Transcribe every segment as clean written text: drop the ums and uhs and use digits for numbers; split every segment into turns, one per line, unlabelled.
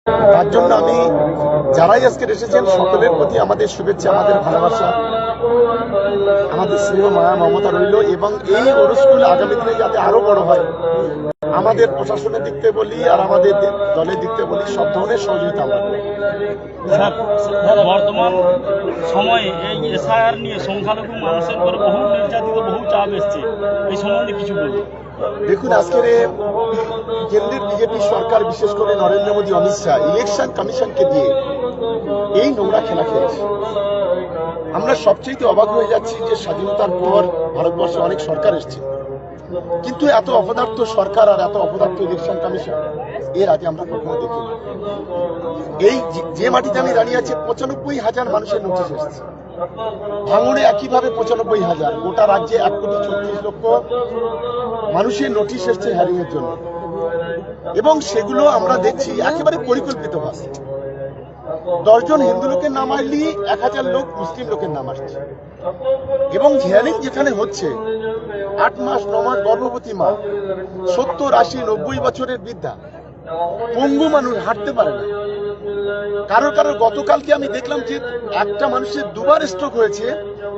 তার জন্য আমি যারাই আজকে এসেছেন সকলের প্রতি আমাদের শুভেচ্ছা, আমাদের ভালোবাসা, আমাদের স্নেহ মায়া মমতা রইল এবং এই অনুষ্ঠান আগামী দিনে যাতে আরো বড় হয় আমাদের প্রশাসনের দিক থেকে বলি আর আমাদের দলের দিক থেকে বলি সব ধরনের সহযোগিতা আমরা করি।
বর্তমান সময়ে এই এসআইআর নিয়ে সংখ্যালঘু মানুষের উপর বহু নির্যাতিত, বহু চাপ এসছে, এই সম্বন্ধে কিছু বলুন।
দেখুন, আজকের কেন্দ্রের বিজেপি সরকার, বিশেষ করে নরেন্দ্র মোদী, অমিত শাহ ইলেকশন কমিশনকে দিয়ে এই নোংরা খেলা খেলেছে। আমরা সবচেয়ে অবাক হয়ে যাচ্ছি যে স্বাধীনতার পর ভারতবর্ষে অনেক সরকার এসছে, কিন্তু এত অপদার্থ সরকার আর এত অপদার্থ ইলেকশন কমিশন এর আগে আমরা কখনো দেখিনি। এই যে মাটিতে আমি দাঁড়িয়ে আছি ৯৫,০০০ মানুষের নোটিশ এসেছে, ভাঙড়ে একইভাবে ৯৫,০০০, গোটা রাজ্যে ১,৩৬,০০,০০০ মানুষের নোটিশ এসছে হ্যারিং এর জন্য, এবং সেগুলো আমরা দেখছি একেবারে পরিকল্পিতভাবে। ১০ জন হিন্দু লোকের নাম আসলি ১,০০০ লোক মুসলিম লোকের নাম আসছে, এবং হিয়ারিং যেখানে হচ্ছে ৮ মাস ৯ মাস গর্ভবতী মা, ৭০, ৮০, ৯০ বছরের বৃদ্ধা, পঙ্গু মানুষ, হাঁটতে পারে না। কারো গতকালকে আমি দেখলাম যে একটা মানুষের দুবার স্ট্রোক হয়েছে,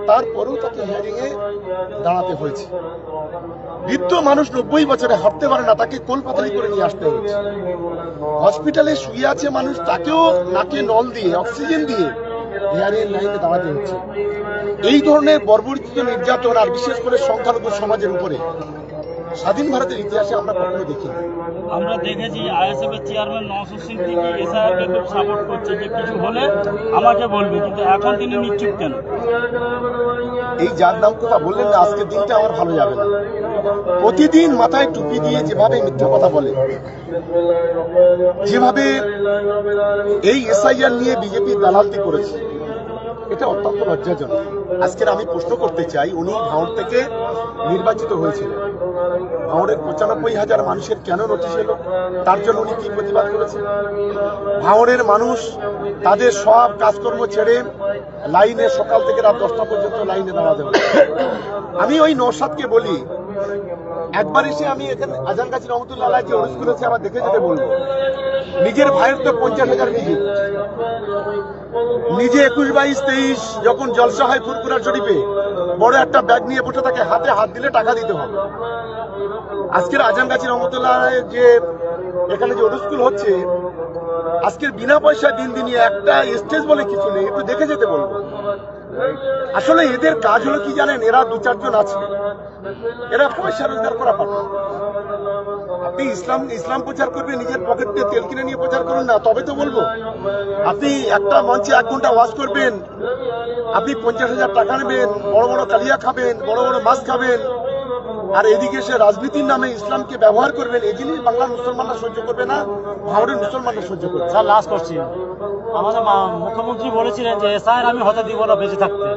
তারপরেও তাকে হিয়ারিং এ দাঁড়াতে হয়েছে। বৃদ্ধ মানুষ ৯০ বছরে হাঁটতে পারে না, তাকে কোলপাতালি করে নিয়ে আসতে হয়েছে। হসপিটালে শুয়ে আছে মানুষ, তাকেও নাকে নল দিয়ে অক্সিজেন দিয়ে হিয়ারিং লাইনে দাঁড়াতে হচ্ছে। এই ধরনের বর্বরিত নির্যাতন, আর বিশেষ করে সংখ্যালঘু সমাজের উপরে স্বাধীন ভারতের ইতিহাসে আমরা কখনো দেখিনি।
আমরা দেখেছি আইএসএফ এর চেয়ারম্যান নওশাদ সিদ্দিকী এসআইআর কে খুব সাপোর্ট করছে, যে কিছু হলে আমাকে বলবে, কিন্তু এখন তিনি নিশ্চুপ কেন?
এই যার নাম কথা বললেন না, আজকের দিনটা আমার ভালো যাবে না। প্রতিদিন মাথায় টুপি দিয়ে যেভাবে মিথ্যা কথা বলে, যেভাবে এই এসআইআর নিয়ে বিজেপি দালালতি করেছে, এটা অত্যন্ত লজ্জাজনক। আজকের আমি প্রশ্ন করতে চাই, উনি ভাঙড় থেকে নির্বাচিত হয়েছিলেন, ভাঙড়ের ৯৫,০০০ মানুষের কেন নোটিশ এলো? তার জন্য উনি কি প্রতিবাদ করেছেন? ভাঙড়ের মানুষ তাদের সব কাজকর্ম ছেড়ে লাইনে সকাল থেকে রাত ১০টা পর্যন্ত লাইনে দাঁড়াতে হবে। আমি ওই নওশাদকে বলি, একবার এসে আমি এখানে আজান গাছি রহমতুল্লাহ যে অরুজ করেছে আবার দেখে যেতে বলবো। নিজের ভাইয়ের তো ৫০,০০০ ভিজিট, নিজে ২১, ২২, ২৩ যখন জলসা হয় ফুরফুরা শরীফে, বড় একটা ব্যাগ নিয়ে বসে তাকে হাতে হাত দিলে টাকা দিতে হবে। আজকের আজান গাছি রহমতুল্লাহ যে এখানে যে অনুষ্কুল হচ্ছে, আজকের বিনা পয়সায় দিন দিনই একটা স্টেজ বলে কিছু নেই, একটু দেখে যেতে বলবো। আসলে এদের কাজ হলো কি জানেন? এরা ২-৪ জন আছে, এরা পয়সা রোজগার করা পারে। আপনি ইসলাম প্রচার করবেন, নিজের পকেট দিয়ে তেল কিনে নিয়ে প্রচার করুন না, তবে তো বলবো। আপনি একটা মঞ্চে ১ ঘন্টা ওয়াজ করবেন, আপনি ৫০,০০০ টাকা নেবেন, বড় বড় কালিয়া খাবেন, বড় বড় মাছ খাবেন, আর এদিকে সে রাজনীতির নামে ইসলামকে ব্যবহার করবেন। এই জিনিস বাংলার মুসলমানরা সহ্য করবে না, ভারতের মুসলমানরা সহ্য করবে।
স্যার, লাস্ট কোশ্চেন, আমাদের মুখ্যমন্ত্রী বলেছিলেন যে এসআইআর আমি হতে দিব না বেঁচে থাকতে,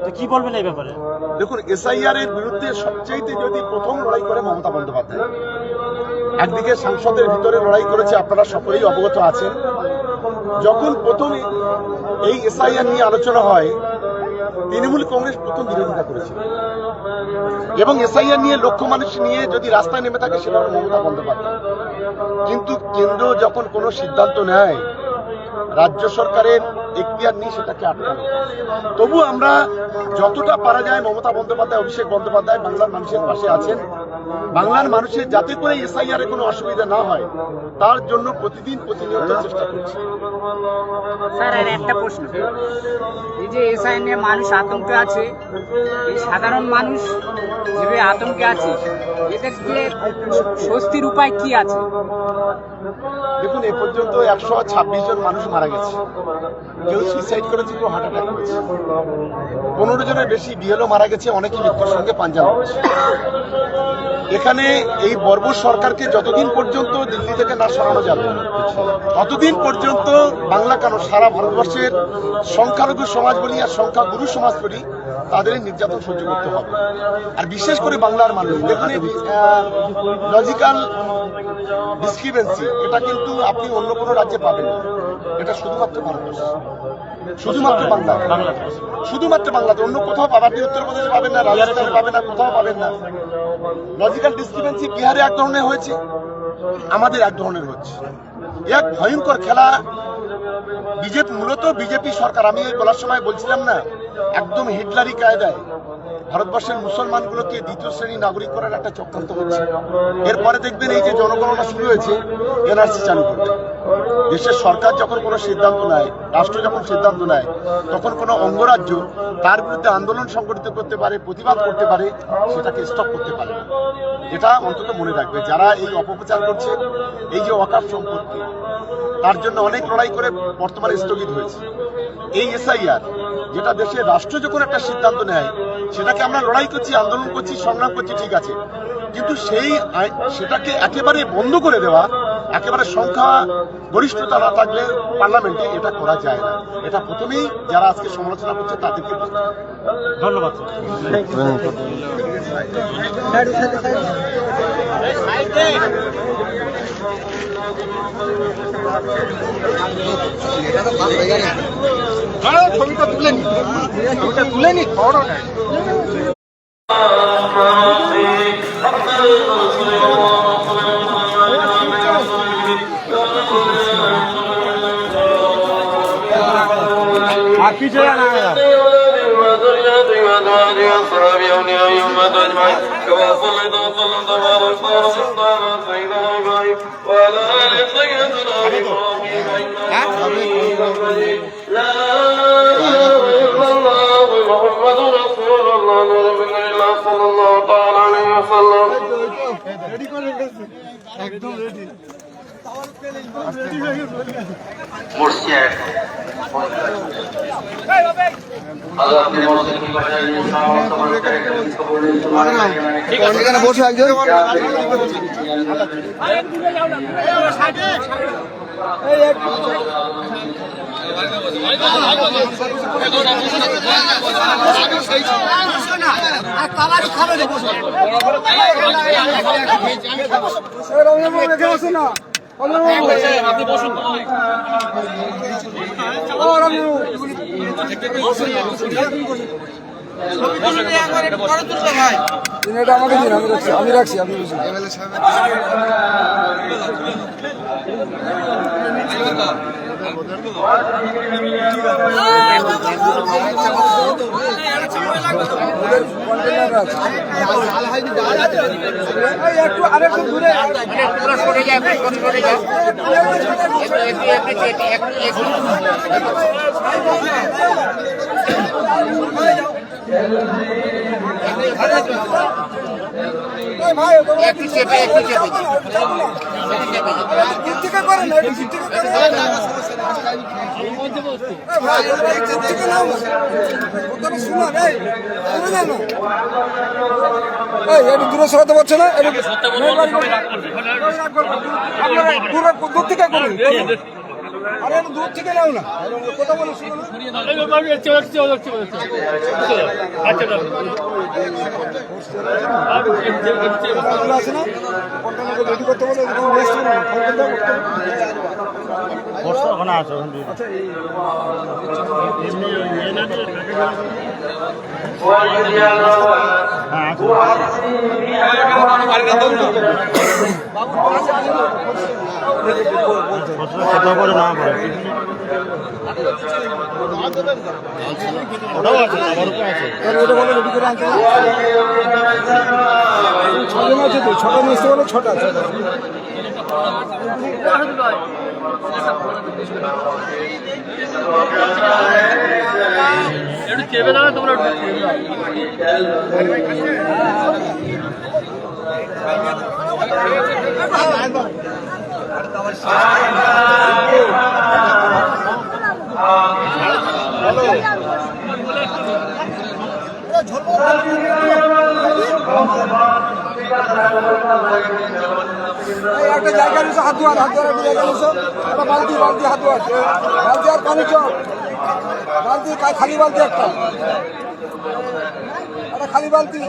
তো কি বলবেন এই ব্যাপারে?
দেখুন, এসআইআর এর বিরুদ্ধে সবচেয়ে যদি প্রথম লড়াই করে মমতা বন্দ্যোপাধ্যায়, একদিকে সংসদের ভিতরে লড়াই করেছে, আপনারা সকলেই অবগত আছেন। যখন প্রথম এই এসআইআর নিয়ে আলোচনা হয়, তৃণমূল কংগ্রেস প্রথম বিরোধিতা করেছিল, এবং এসআইআর নিয়ে লক্ষ মানুষ নিয়ে যদি রাস্তায় নেমে থাকে সেটা হলো মমতা বন্দ্যোপাধ্যায়। কিন্তু কেন্দ্র যখন কোনো সিদ্ধান্ত নেয়, রাজ্য সরকারের এখতিয়ার নেই সেটাকে আটকানো। তবু আমরা যতটা পারা যায়, মমতা বন্দ্যোপাধ্যায়, অভিষেক বন্দ্যোপাধ্যায় বাংলার মানুষের পাশে আছেন। বাংলার মানুষের যাতে করে এসআইআর এ কোনো অসুবিধা না হয় তার জন্য প্রতিনিয়ত চেষ্টা করছি।
স্যার, আর একটা প্রশ্ন, এই যে এসআইআর নিয়ে মানুষ আতঙ্কে আছে, এই সাধারণ মানুষ যেভাবে আতঙ্কে আছে, এদের দিয়ে স্বস্তির উপায় কি আছে?
দেখুন, এ পর্যন্ত ১২৬ জন মানুষ মারা গেছে, কেউ সুইসাইড করেছে, কেউ হার্ট অ্যাটাক করেছে, ১৫ জনের বেশি বিএলও মারা গেছে, অনেকেই মৃত্যুর সঙ্গে পাঞ্জা লড়ছে। এখানে এই বর্বর সরকারকে যতদিন পর্যন্ত দিল্লি থেকে না সরানো যাবে, ততদিন পর্যন্ত বাংলা কেন সারা ভারতবর্ষের সংখ্যালঘু সমাজ বলি আর সংখ্যাগুরু সমাজ বলি, তাদের নির্যাতন সহ্য করতে হবে। আর বিশেষ করে বাংলার মানুষ, দেখুন, লজিক্যাল ডিসক্রিপেন্সি এটা কিন্তু আপনি অন্য কোনো রাজ্যে পাবেন না, এটা শুধুমাত্র ভারতবর্ষ, শুধুমাত্র বাংলাতে, অন্য কোথাও পাবেন। আপনি উত্তরপ্রদেশে পাবেন না, রাজস্থানে পাবেন না, কোথাও পাবেন না। লজিক্যাল ডিসক্রিপেন্সি বিহারে এক ধরনের হয়েছে, আমাদের এক ধরনের হচ্ছে। এক ভয়ঙ্কর খেলা। বিজেপি মূলত বিজেপি সরকার, আমি এই বলার সময় বলছিলাম না, একদম হিটলারি কায়দায় ভারতবর্ষের মুসলমানগুলোকে দ্বিতীয় শ্রেণী নাগরিক করার একটা চক্রান্ত হচ্ছে। এরপরে দেখবেন এই যে জনগণনা শুরু হয়েছে, এনআরসি চালু করবে। দেশের সরকার যখন কোনো সিদ্ধান্ত নেয়, রাষ্ট্র যখন সিদ্ধান্ত নেয়, তখন কোনো অঙ্গরাজ্য তার বিরুদ্ধে আন্দোলন সংগঠিত করতে পারে, প্রতিবাদ করতে পারে, সেটাকে স্টপ করতে পারে না। এটা অন্তত মনে রাখবে যারা এই অপপ্রচার করছে। এই যে ওয়াকফ সম্পত্তি, তার জন্য অনেক লড়াই করে বর্তমানে স্থগিত হয়েছে। এই এসআইআর, যেটা দেশের রাষ্ট্র যখন একটা সিদ্ধান্ত নেয়, সেটাকে আমরা লড়াই করছি, আন্দোলন করছি, সংগ্রাম করছি, ঠিক আছে, কিন্তু সেটাকে একেবারে বন্ধ করে দেওয়া, একেবারে সংখ্যা গরিষ্ঠতা না থাকলে পার্লামেন্টে এটা করা যায় না। এটা প্রথমেই যারা আজকে সমালোচনা করছে তাদেরকে বুঝতে হবে।
ধন্যবাদ।
ছবিটা তুলে নি, ছবিটা তুলে নি, খবরও নেই।
আর পিছিয়ে না
এখানে বসে একজন
আপনি বসুন।
এটা আমাকে দিন, আমি রাখছি, আপনি একটু আরেকটু দূরে
একটু চেপে
দূরে সরাতে পারছে না, দূর থেকে করুন, আরে দূর থেকে নাও না, কথা বলে আছে না, রেডি করতে বলে
ওখানে আছে করে না করে ওটাও আছে,
ওটা বলে রেডি করে আনতে ছজন আছে তো, ছটা নিয়ে আসতে বলো, ছটা
একটু চেপে দাও তোমরা।
একটা জায়গা নিছো, হাত ধোয়ার একটা জায়গা নিছো, একটা বালতি হাত ধোয়ার, বালতি আর পানি চল, বালতি খালি বালতি একটা খালি বালতি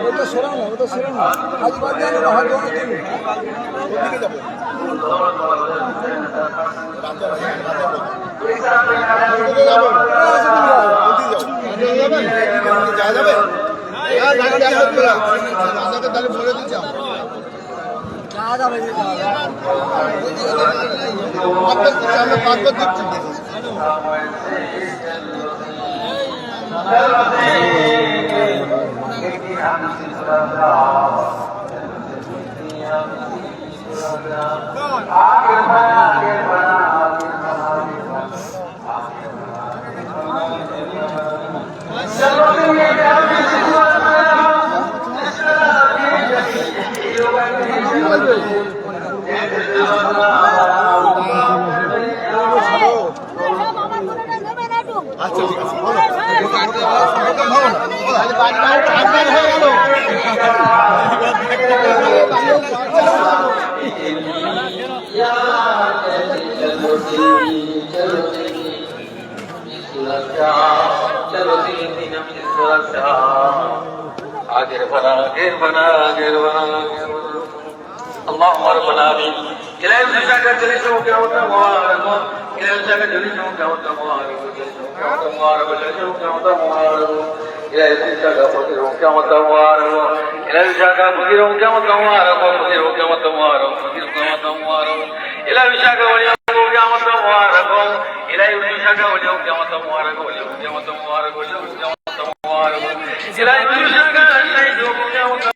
ওটা সরাও না, খালি বালতি আনো, হাত ধোয়ার
আচ্ছা ঠিক আছে বলো।
चलो तीन दिन आगे बना आगे बना आगे बना اللهم ربنا امين الى يوشك جلسوا كوتا مبارك الى يوشك جلسوا كوتا مبارك جلسوا كوتا مبارك جلسوا كوتا مبارك الى يوشك فقيروا كوتا مبارك الى يوشك فقيروا كوتا مبارك فقيروا كوتا مبارك فقيروا كوتا مبارك الى يوشك وليوا كوتا مبارك الى يوشك وليوا كوتا مبارك وليوا كوتا مبارك وليوا كوتا مبارك الى يوشك شهدوا كوتا